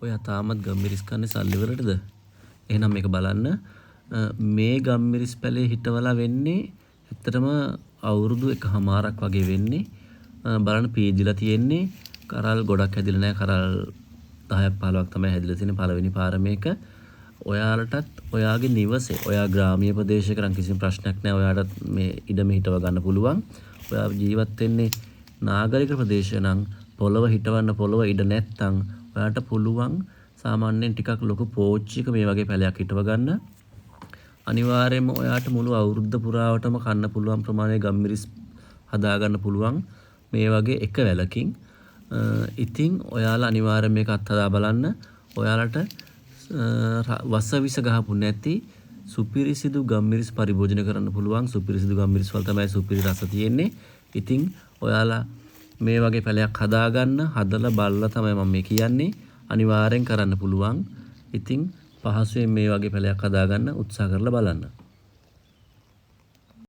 ඔයා තාමත් ගම්මිරිස් කන්නේ සල්ලි වලටද? එහෙනම් මේක බලන්න. මේ ගම්මිරිස් පැලේ හිටවලා වෙන්නේ ඇත්තටම අවුරුදු 1කමාරක් වගේ වෙන්නේ. බලන්න පීදිලා තියෙන්නේ. කරල් ගොඩක් හැදිලා නැහැ. කරල් 10ක් 15ක් තමයි හැදිලා තියෙන්නේ පළවෙනි පාර මේක. ඔයාලටත් ඔයාගේ නිවසේ ඔයා ග්‍රාමීය ප්‍රදේශයක නම් කිසිම ප්‍රශ්නයක් නැහැ. ඔයාලට මේ ඉඩම හිටව ගන්න පුළුවන්. ඔයා ජීවත් වෙන්නේ නාගරික ප්‍රදේශය නම් පොළව හිටවන්න පොළව ඉඩ නැත්තම් ඔයාලට පුළුවන් සාමාන්‍යයෙන් ටිකක් ලොකු පෝච්චියක මේ වගේ පැලයක් හිටව ගන්න. අනිවාර්යයෙන්ම ඔයාට මුළු අවුරුද්ද පුරාවටම කන්න පුළුවන් ප්‍රමාණය ගම්මිරිස් හදා ගන්න පුළුවන් මේ වගේ එක වැලකින්. ඉතින් ඔයාලා අනිවාර්යයෙන් මේක අත්හදා බලන්න. ඔයාලට වසවිස ගහපු නැති සුපිරිසිදු ගම්මිරිස් පරිභෝජනය කරන්න පුළුවන්. සුපිරිසිදු ගම්මිරිස් වල තමයි සුපිරි රස තියෙන්නේ. ඉතින් ඔයාලා මේ වගේ පැලයක් හදාගන්න හදලා බලලා තමයි මම මේ කියන්නේ. අනිවාර්යෙන් කරන්න පුළුවන්. ඉතින් පහසුවෙන් මේ වගේ පැලයක් හදාගන්න උත්සාහ කරලා බලන්න.